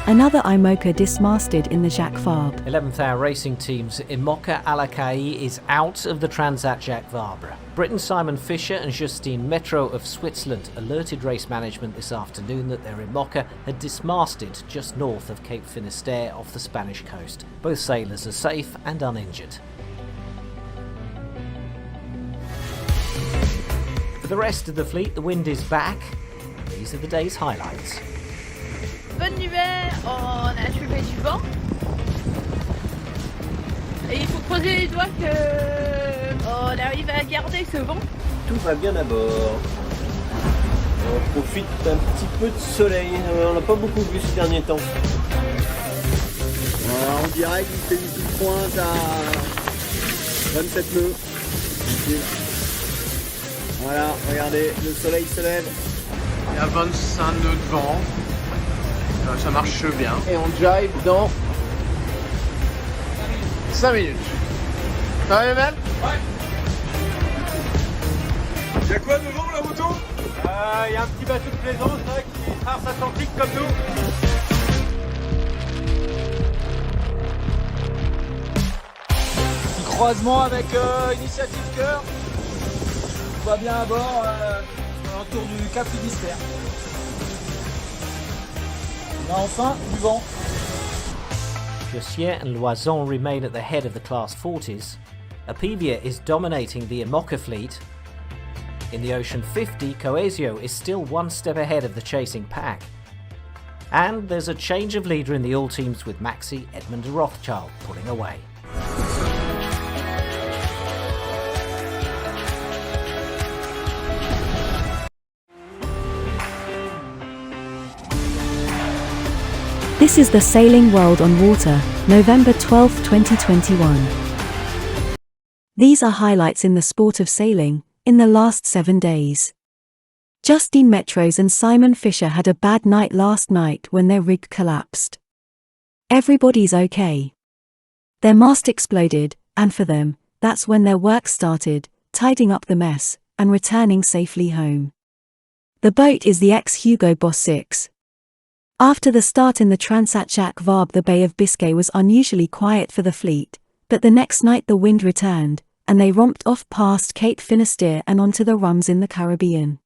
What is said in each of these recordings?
Another IMOCA dismasted in the Jacques Varb. 11th hour racing teams IMOCA Alacaille is out of the Transat Jacques Vabre. Britain's Simon Fisher and Justine Mettraux of Switzerland alerted race management this afternoon that their IMOCA had dismasted just north of Cape Finisteere off the Spanish coast. Both sailors are safe and uninjured. For the rest of the fleet, the wind is back. These are the day's highlights. Bonne nouvelle, on a chopé du vent. Et il faut croiser les doigts qu'on arrive à garder ce vent. Tout va bien à bord. On profite d'un petit peu de soleil. On n'a pas beaucoup vu ces derniers temps. Voilà, on dirait qu'il fait une petite pointe à 27 nœuds. Voilà, regardez, le soleil se lève. Il y a 25 nœuds de vent. Ça marche bien. Et on jive dans 5 minutes. Ça va, même? Ouais. Y'a quoi devant la moto? y a un petit bateau de plaisance là, qui traverse l'Atlantique comme nous. Petit croisement avec Initiative Cœur. Tout va bien à bord autour du Cape Finisteere. On a enfin du vent. Jussier and Loison remain at the head of the Class 40s. Apivia is dominating the IMOCA fleet. In the Ocean 50, Coesio is still one step ahead of the chasing pack. And there's a change of leader in the all teams with Maxi Edmund de Rothschild pulling away. This is the Sailing World on Water, November 12, 2021. These are highlights in the sport of sailing in the last 7 days. Justine Mettraux and Simon Fisher had a bad night last night when their rig collapsed. Everybody's okay. Their mast exploded, and for them, that's when their work started, tidying up the mess and returning safely home. The boat is the ex-Hugo Boss 6. After the start in the Transat Jacques Varb, the Bay of Biscay was unusually quiet for the fleet, but the next night the wind returned, and they romped off past Cape Finisteere and onto the rums in the Caribbean.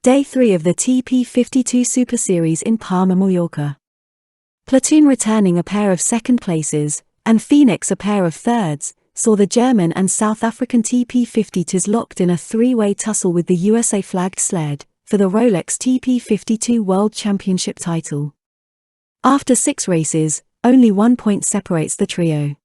Day 3 of the TP52 Super Series in Palma, Mallorca. Platoon returning a pair of second places, and Phoenix a pair of thirds, saw the German and South African TP52s locked in a three-way tussle with the USA-flagged Sled for the Rolex TP52 World Championship title. After 6 races, only 1 point separates the trio.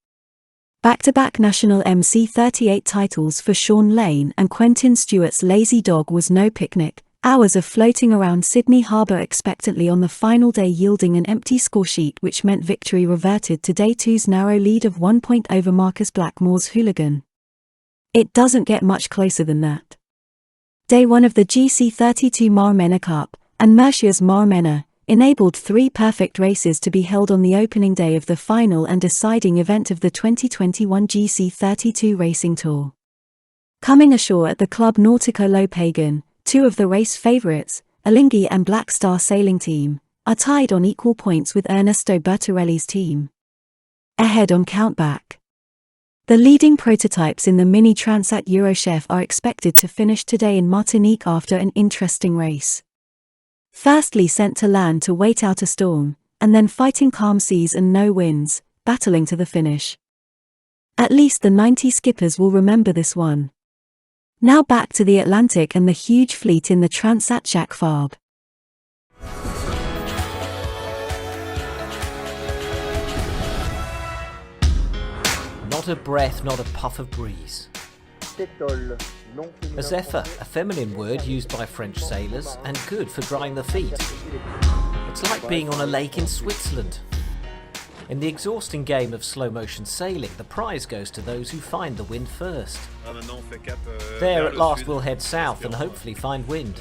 Back-to-back national MC38 titles for Sean Lane and Quentin Stewart's Lazy Dog was no picnic, hours of floating around Sydney Harbour expectantly on the final day yielding an empty scoresheet which meant victory reverted to Day 2's narrow lead of 1 point over Marcus Blackmore's Hooligan. It doesn't get much closer than that. Day 1 of the GC32 Marmena Cup and Mercier's Marmena enabled 3 perfect races to be held on the opening day of the final and deciding event of the 2021 GC32 Racing Tour. Coming ashore at the Club Nautico Lo Pagan, 2 of the race favourites, Alinghi and Black Star Sailing Team, are tied on equal points with Ernesto Bertarelli's team. Ahead on countback. The leading prototypes in the Mini Transat Eurochef are expected to finish today in Martinique after an interesting race. Firstly sent to land to wait out a storm, and then fighting calm seas and no winds, battling to the finish. At least the 90 skippers will remember this one. Now back to the Atlantic and the huge fleet in the Transat Jacques Varb. Not a breath, not a puff of breeze. A zephyr, a feminine word used by French sailors and good for drying the feet. It's like being on a lake in Switzerland. In the exhausting game of slow motion sailing, the prize goes to those who find the wind first. There at last we'll head south and hopefully find wind.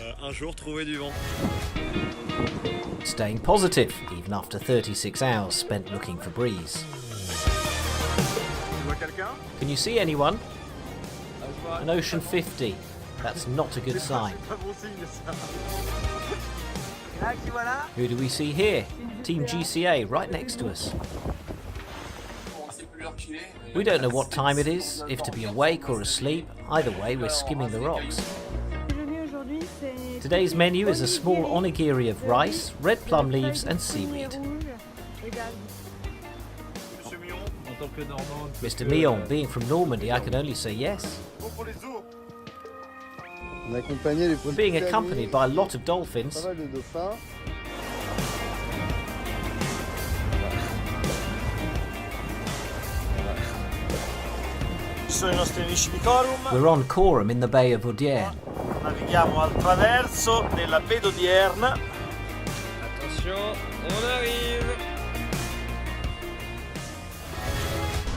Staying positive, even after 36 hours spent looking for breeze. Can you see anyone? An Ocean 50. That's not a good sign. Who do we see here? Team GCA right next to us. We don't know what time it is, if to be awake or asleep. Either way, we're skimming the rocks. Today's menu is a small onigiri of rice, red plum leaves and seaweed. Mr. Millon, being from Normandy, I can only say yes. We're being accompanied by a lot of dolphins. We're on Coram in the Bay of Audierne. Navighiamo al traverso della baie d'Audierne. Attention, on arrive.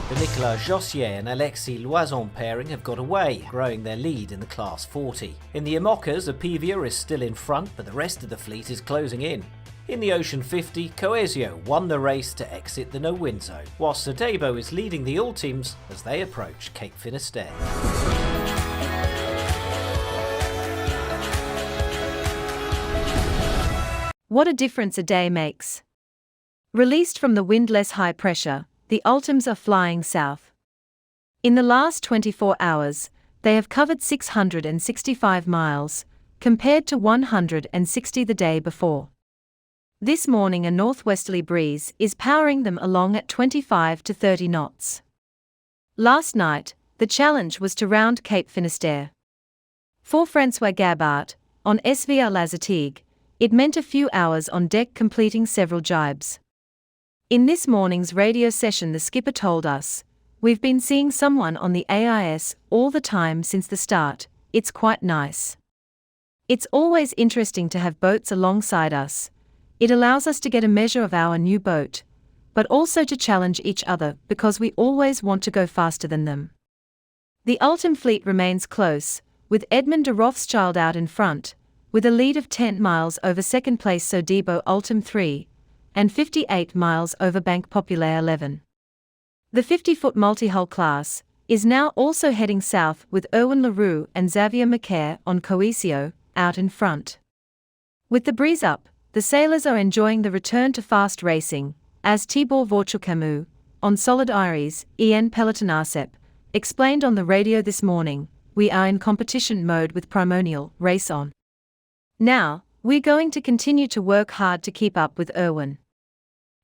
The Nicolas Jossier and Alexis Loison pairing have got away, growing their lead in the Class 40. In the Imocas, Apivia is still in front, but the rest of the fleet is closing in. In the Ocean 50, Coesio won the race to exit the no-win zone, whilst Sodebo is leading the all teams as they approach Cape Finisteere. What a difference a day makes. Released from the windless high pressure, the Ultims are flying south. In the last 24 hours, they have covered 665 miles, compared to 160 the day before. This morning a northwesterly breeze is powering them along at 25 to 30 knots. Last night, the challenge was to round Cape Finisteere. For François Gabart, on SVR Lazatigue, it meant a few hours on deck completing several jibes. In this morning's radio session the skipper told us, "We've been seeing someone on the AIS all the time since the start, it's quite nice. It's always interesting to have boats alongside us. It allows us to get a measure of our new boat, but also to challenge each other because we always want to go faster than them." The Ultim fleet remains close, with Edmond de Rothschild out in front, with a lead of 10 miles over second place Sodebo Ultim 3, and 58 miles over Banque Populaire 11. The 50-foot multi-hull class is now also heading south with Erwin Leroux and Xavier Macaire on Coesio, out in front. With the breeze up, the sailors are enjoying the return to fast racing, as Tibor Vorchel-Camus, on Solid Iris, En Pelotonacep, explained on the radio this morning, "We are in competition mode with Primonial, race on. Now, we're going to continue to work hard to keep up with Erwin."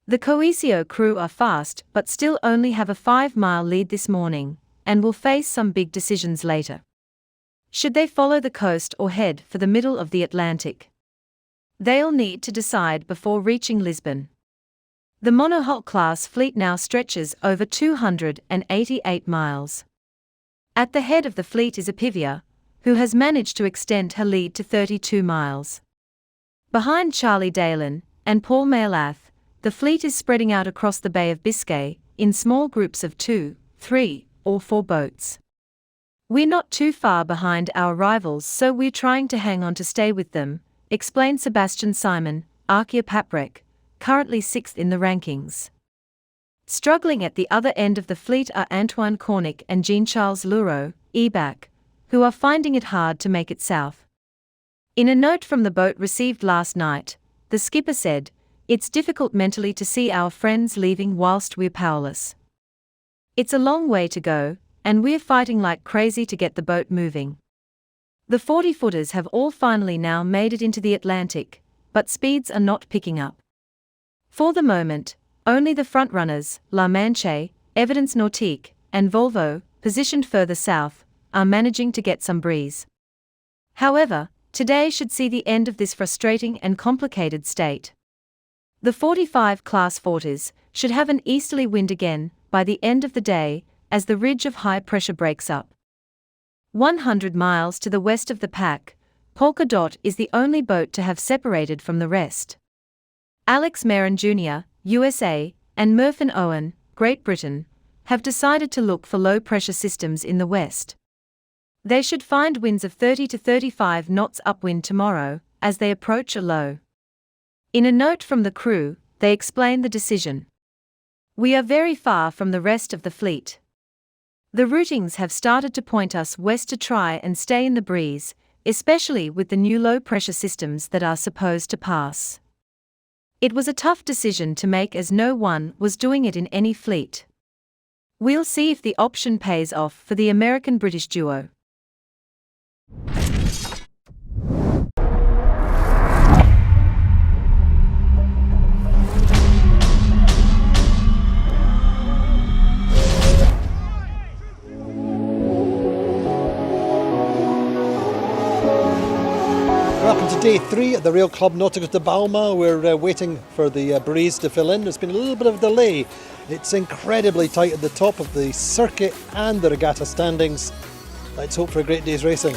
The Coesio crew are fast but still only have a 5-mile lead this morning, and will face some big decisions later. Should they follow the coast or head for the middle of the Atlantic? They'll need to decide before reaching Lisbon. The monohull class fleet now stretches over 288 miles. At the head of the fleet is Apivia, who has managed to extend her lead to 32 miles. Behind Charlie Dalen and Paul Maylath, the fleet is spreading out across the Bay of Biscay, in small groups of 2, 3, or 4 boats. "We're not too far behind our rivals, so we're trying to hang on to stay with them," explained Sebastian Simon, Arkia Paprec, currently 6th in the rankings. Struggling at the other end of the fleet are Antoine Cornic and Jean-Charles Leroux, EBAC, who are finding it hard to make it south. In a note from the boat received last night, the skipper said, "It's difficult mentally to see our friends leaving whilst we're powerless. It's a long way to go, and we're fighting like crazy to get the boat moving." The 40-footers have all finally now made it into the Atlantic, but speeds are not picking up. For the moment, only the frontrunners, La Manche, Evidence Nautique, and Volvo, positioned further south, are managing to get some breeze. However, today should see the end of this frustrating and complicated state. The 45 Class 40s should have an easterly wind again by the end of the day as the ridge of high pressure breaks up. 100 miles to the west of the pack, Polka Dot is the only boat to have separated from the rest. Alex Marin Jr., USA, and Murphin Owen, Great Britain, have decided to look for low-pressure systems in the west. They should find winds of 30 to 35 knots upwind tomorrow as they approach a low. In a note from the crew, they explain the decision. "We are very far from the rest of the fleet. The routings have started to point us west to try and stay in the breeze, especially with the new low-pressure systems that are supposed to pass. It was a tough decision to make as no one was doing it in any fleet. We'll see if the option pays off for the American-British duo. Welcome to day 3 at the Rail Club Nautical de Palma. We're waiting for the breeze to fill in. There's been a little bit of delay. It's incredibly tight at the top of the circuit and the regatta standings. Let's hope for a great day's racing.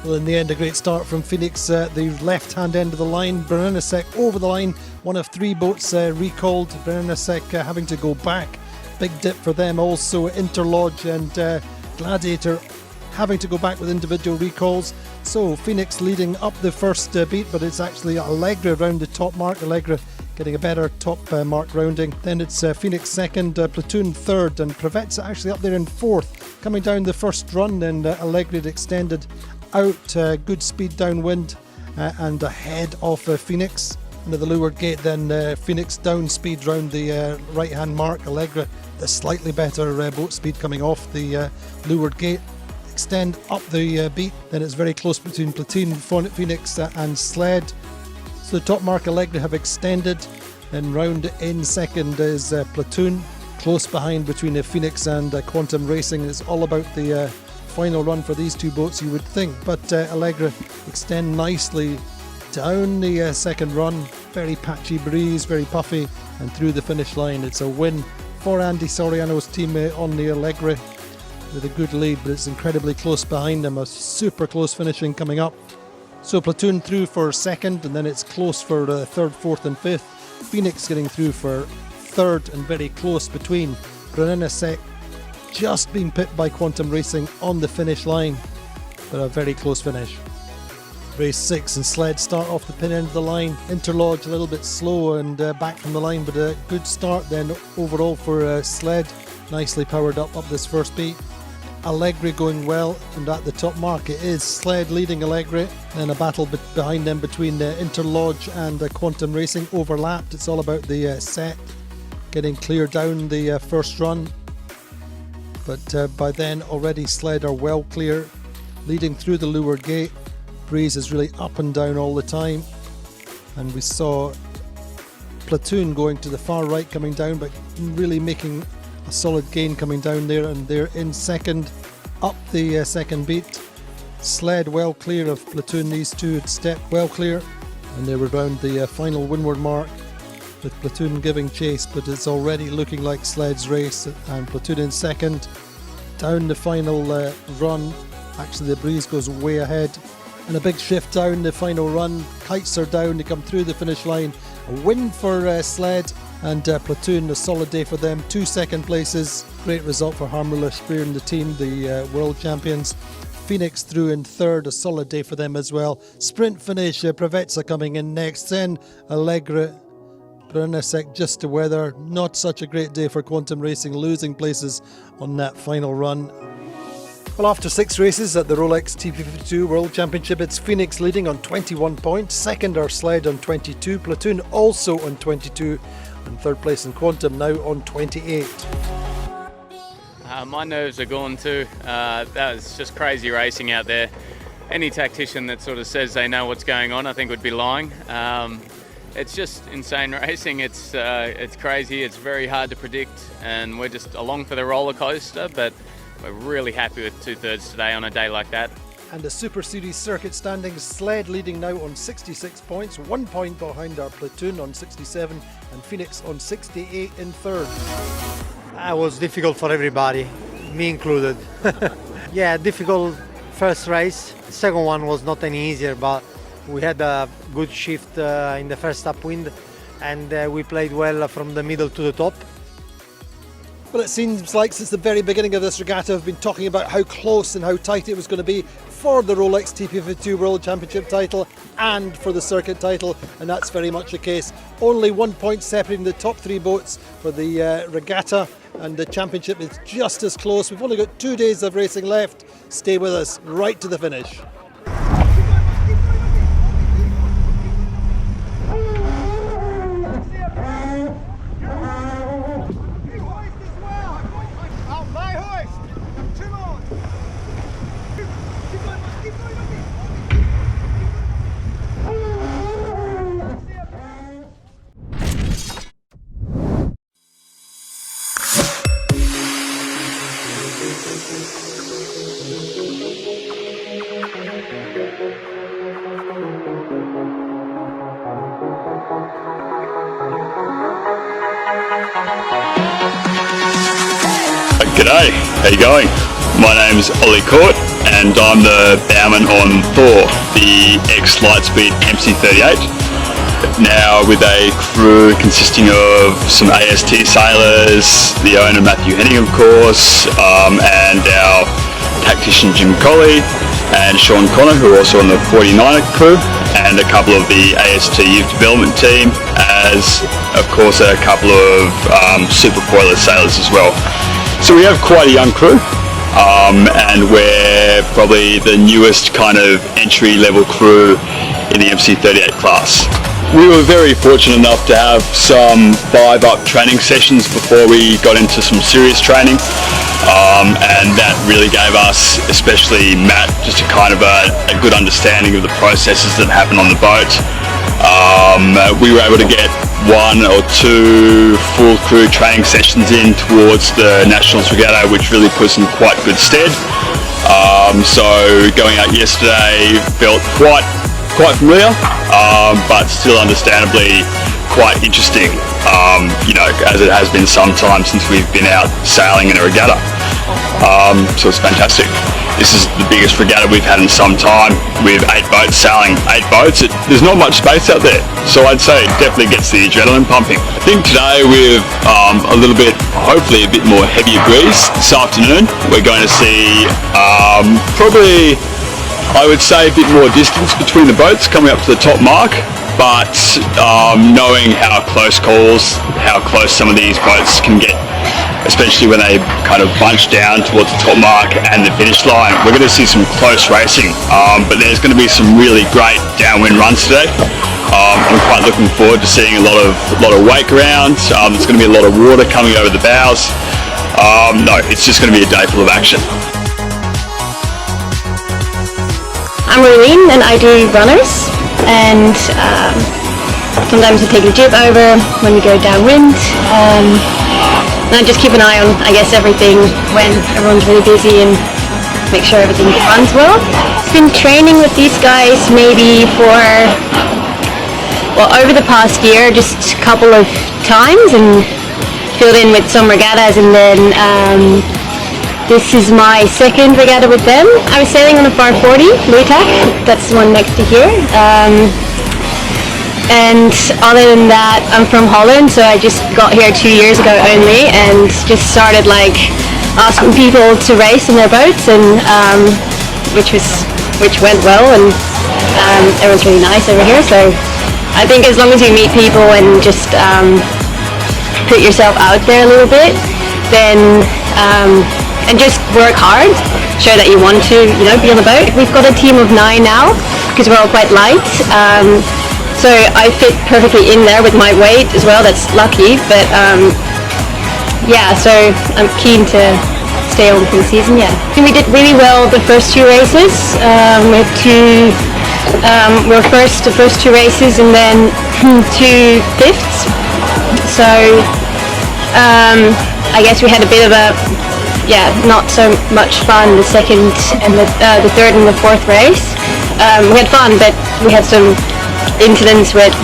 Well, in the end, a great start from Phoenix, the left-hand end of the line. Brennesek over the line, one of 3 boats recalled. Brennesek having to go back. Big dip for them also. Interlodge and Gladiator having to go back with individual recalls. So Phoenix leading up the first beat, but it's actually Allegra around the top mark. Allegra getting a better top mark rounding. Then it's Phoenix second, Platoon third, and Pravetsa actually up there in fourth. Coming down the first run, then Allegra had extended out, good speed downwind and ahead of Phoenix. Into the leeward gate, then Phoenix down speed round the right hand mark. Allegra the slightly better boat speed coming off the leeward gate. Extend up the beat, then it's very close between Platoon, Phoenix and Sled. So the top mark Allegra have extended, then round in second is Platoon, close behind between Phoenix and Quantum Racing. It's all about the final run for these 2 boats, you would think, but Allegra extend nicely down the second run. Very patchy breeze, very puffy, and through the finish line. It's a win for Andy Soriano's team on the Allegra with a good lead, but it's incredibly close behind them. A super close finishing coming up. So Platoon through for second, and then it's close for third, fourth and fifth. Phoenix getting through for third and very close between. Brennesek just been pipped by Quantum Racing on the finish line, but a very close finish. Race 6 and Sled start off the pin end of the line. Interlodge a little bit slow and back from the line, but a good start then overall for Sled. Nicely powered up this first beat. Allegra going well, and at the top mark it is Sled leading Allegra. Then a battle behind them between Interlodge and Quantum Racing overlapped. It's all about the set getting clear down the first run, but by then already Sled are well clear, leading through the leeward gate. Breeze is really up and down all the time, and we saw Platoon going to the far right coming down, but really making a solid gain coming down there, and they're in second up the second beat. Sled well clear of Platoon. These 2 had stepped well clear, and they were around the final windward mark with Platoon giving chase, but it's already looking like Sled's race, and Platoon in second. Down the final run, actually the breeze goes way ahead, and a big shift down the final run. Kites are down, they come through the finish line. A win for Sled, and Platoon, a solid day for them. 2 second places. Great result for Harmula Spear and the team, the world champions. Phoenix through in third, a solid day for them as well. Sprint finish, Pravetsa coming in next, then Allegra. Brennesek just to weather. Not such a great day for Quantum Racing, losing places on that final run. Well, after 6 races at the Rolex TP52 World Championship, it's Phoenix leading on 21 points. Second are Sled on 22, Platoon also on 22, and third place in Quantum now on 28. My nerves are gone too. That was just crazy racing out there. Any tactician that sort of says they know what's going on, I think would be lying. It's just insane racing. It's crazy. It's very hard to predict, and we're just along for the roller coaster, but we're really happy with 2/3 today on a day like that. And the Super Series circuit standings, Sled leading now on 66 points, 1 point behind our Platoon on 67, and Phoenix on 68 in third. It was difficult for everybody, me included. Yeah, difficult first race. The second one was not any easier, but we had a good shift in the first upwind, and we played well from the middle to the top. Well, it seems like since the very beginning of this regatta we've been talking about how close and how tight it was going to be for the Rolex TP52 World Championship title and for the circuit title, and that's very much the case. Only 1 point separating the top 3 boats for the regatta, and the championship is just as close. We've only got 2 days of racing left. Stay with us right to the finish. G'day, how you going? My name's Ollie Court and I'm the bowman on Thor, the ex-Lightspeed MC38. Now with a crew consisting of some AST sailors, the owner Matthew Henning of course, and our tactician Jim Colley and Sean Connor, who are also on the 49er crew, and a couple of the AST youth development team, as of course a couple of super boiler sailors as well. So we have quite a young crew, and we're probably the newest kind of entry-level crew in the MC38 class. We were very fortunate enough to have some 5-up training sessions before we got into some serious training, and that really gave us, especially Matt, just a kind of a good understanding of the processes that happen on the boat. We were able to get 1 or 2 full crew training sessions in towards the Nationals Regatta, which really puts in quite good stead. So going out yesterday felt quite familiar, but still understandably quite interesting, you know, as it has been some time since we've been out sailing in a regatta. So it's fantastic. This is the biggest regatta we've had in some time, with 8 boats sailing. 8 boats, there's not much space out there, so I'd say it definitely gets the adrenaline pumping. I think today with a little bit, hopefully a bit more heavier breeze. This afternoon we're going to see probably, I would say, a bit more distance between the boats coming up to the top mark, but knowing how close calls, how close some of these boats can get, especially when they kind of bunch down towards the top mark and the finish line, we're going to see some close racing, but there's going to be some really great downwind runs today. I'm quite looking forward to seeing a lot of wake arounds. There's going to be a lot of water coming over the bows. No, it's just going to be a day full of action. I'm Rolene and I do runners, and sometimes I take the jib over when we go downwind, and I just keep an eye on, I guess, everything when everyone's really busy and make sure everything runs well. I've been training with these guys maybe for, well, over the past year, just a couple of times, and filled in with some regattas, and then this is my second regatta with them. I was sailing on a Varb 40, Lutak, that's the one next to here. And other than that, I'm from Holland, so I just got here 2 years ago only, and just started like asking people to race in their boats, and which went well, and everyone's really nice over here. So I think as long as you meet people and just put yourself out there a little bit, then and just work hard, show that you want to, you know, be on the boat. We've got a team of 9 now because we're all quite light. So I fit perfectly in there with my weight as well, that's lucky, but yeah, so I'm keen to stay on for the season, yeah. I think we did really well the first 2 races. We had we were first the first 2 races, and then 2 fifths. So I guess we had a bit of a, yeah, not so much fun the second and the third and the fourth race. We had fun, but we had some incidents with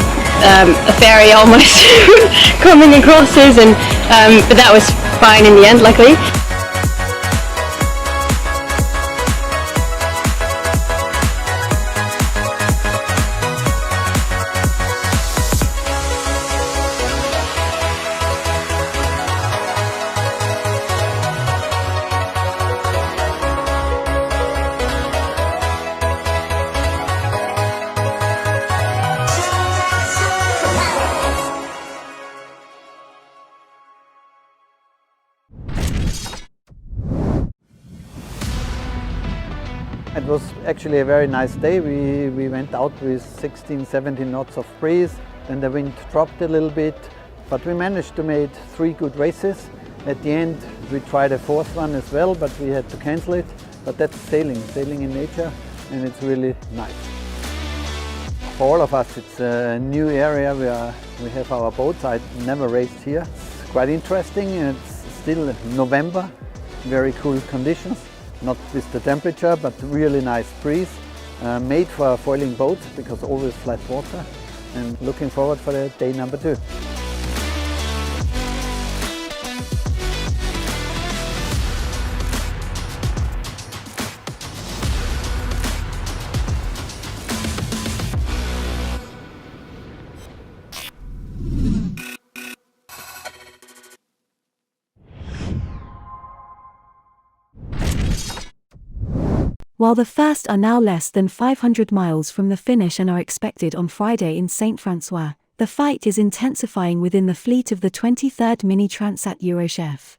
a ferry almost coming across us, and but that was fine in the end, luckily. It was actually a very nice day. We went out with 16, 17 knots of breeze, then the wind dropped a little bit, but we managed to make 3 good races. At the end we tried a 4th one as well, but we had to cancel it. But that's sailing in nature, and it's really nice. For all of us it's a new area. We have our boats. I never raced here. It's quite interesting. It's still November, very cool conditions. Not with the temperature, but really nice breeze. Made for foiling boats because always flat water. And looking forward for the day number 2. While the first are now less than 500 miles from the finish and are expected on Friday in St. Francois, the fight is intensifying within the fleet of the 23rd Mini Transat Eurochef.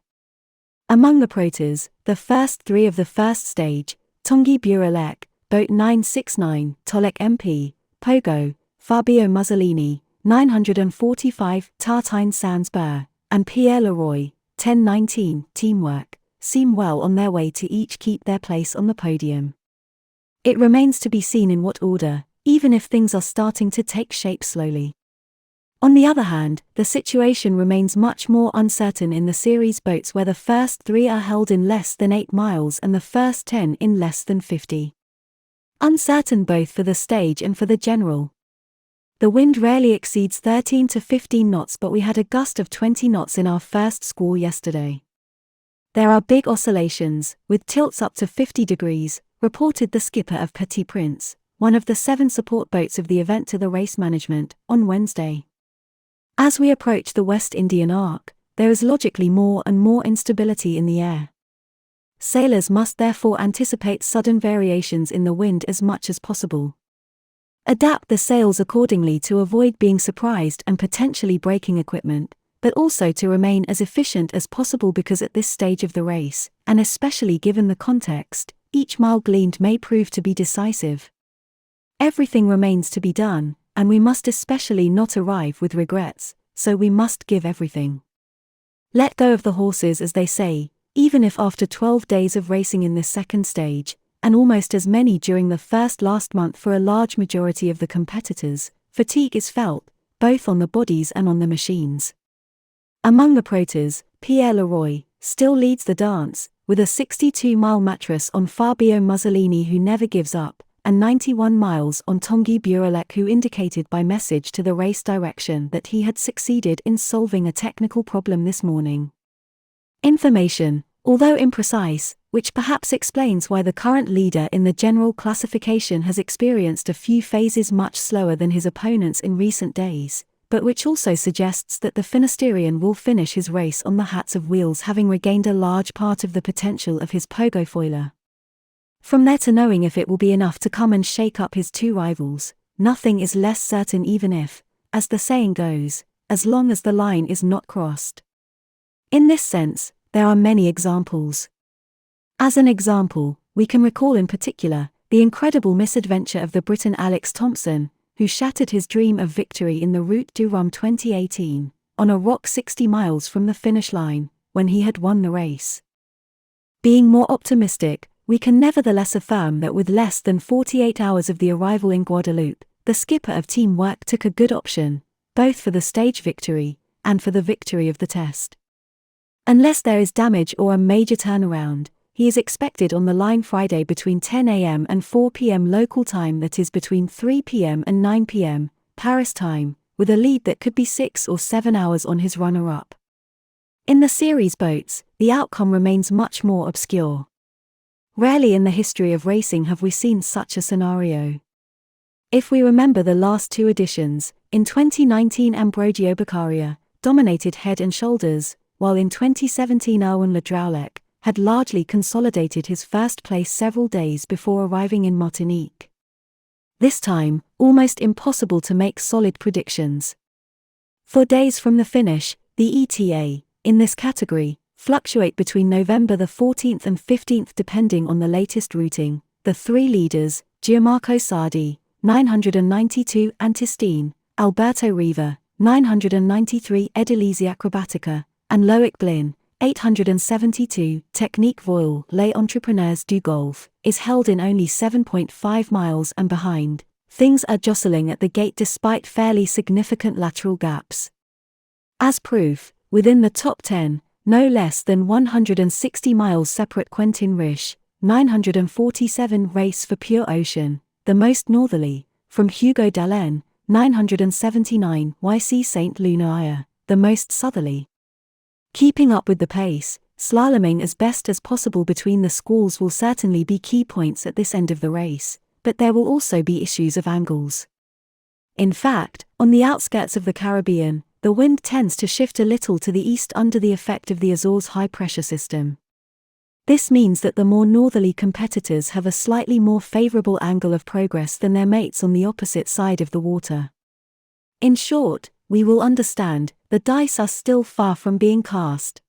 Among the proters, the first 3 of the first stage, Tanguy Burelec, Boat 969, Tolek MP, Pogo, Fabio Mussolini, 945, Tartine Sands-Burr, and Pierre Leroy, 1019, Teamwork, seem well on their way to each keep their place on the podium. It remains to be seen in what order, even if things are starting to take shape slowly. On the other hand, the situation remains much more uncertain in the series boats where the first 3 are held in less than 8 miles and the first 10 in less than 50. Uncertain both for the stage and for the general. The wind rarely exceeds 13 to 15 knots, but we had a gust of 20 knots in our first squall yesterday. There are big oscillations, with tilts up to 50 degrees, reported the skipper of Petit Prince, one of the 7 support boats of the event, to the race management, on Wednesday. As we approach the West Indian Arc, there is logically more and more instability in the air. Sailors must therefore anticipate sudden variations in the wind as much as possible. Adapt the sails accordingly to avoid being surprised and potentially breaking equipment, but also to remain as efficient as possible, because at this stage of the race, and especially given the context, each mile gleaned may prove to be decisive. Everything remains to be done, and we must especially not arrive with regrets, so we must give everything. Let go of the horses, as they say, even if after 12 days of racing in this second stage, and almost as many during the last month for a large majority of the competitors, fatigue is felt, both on the bodies and on the machines. Among the proters, Pierre Leroy still leads the dance, with a 62-mile mattress on Fabio Mussolini, who never gives up, and 91 miles on Tanguy Burelec, who indicated by message to the race direction that he had succeeded in solving a technical problem this morning. Information, although imprecise, which perhaps explains why the current leader in the general classification has experienced a few phases much slower than his opponents in recent days, but which also suggests that the Finisterean will finish his race on the hats of wheels, having regained a large part of the potential of his pogo foiler. From there to knowing if it will be enough to come and shake up his 2 rivals, nothing is less certain, even if, as the saying goes, as long as the line is not crossed. In this sense, there are many examples. As an example, we can recall in particular the incredible misadventure of the Briton Alex Thompson, who shattered his dream of victory in the Route du Rhum 2018, on a rock 60 miles from the finish line, when he had won the race. Being more optimistic, we can nevertheless affirm that with less than 48 hours of the arrival in Guadeloupe, the skipper of Teamwork took a good option, both for the stage victory, and for the victory of the test. Unless there is damage or a major turnaround, he is expected on the line Friday between 10 a.m. and 4 p.m. local time, that is between 3 p.m. and 9 p.m. Paris time, with a lead that could be 6 or 7 hours on his runner-up. In the series boats, the outcome remains much more obscure. Rarely in the history of racing have we seen such a scenario. If we remember the last 2 editions, in 2019 Ambrogio Beccaria dominated head and shoulders, while in 2017 Erwan Ledrouillet had largely consolidated his first place several days before arriving in Martinique. This time, almost impossible to make solid predictions. For days from the finish, the ETA, in this category, fluctuate between November the 14th and 15th depending on the latest routing, the three leaders, Gianmarco Sardi, 992 and Justine, Alberto Riva, 993 Edilisi Acrobatica, and Loic Blin, 872, Technique Royal Les Entrepreneurs du Golfe, is held in only 7.5 miles and behind. Things are jostling at the gate despite fairly significant lateral gaps. As proof, within the top 10, no less than 160 miles separate Quentin Riche, 947 race for Pure Ocean, the most northerly, from Hugo Dallin, 979 YC Saint Lunaire, the most southerly. Keeping up with the pace, slaloming as best as possible between the squalls will certainly be key points at this end of the race, but there will also be issues of angles. In fact, on the outskirts of the Caribbean, the wind tends to shift a little to the east under the effect of the Azores high-pressure system. This means that the more northerly competitors have a slightly more favorable angle of progress than their mates on the opposite side of the water. In short, we will understand, the dice are still far from being cast.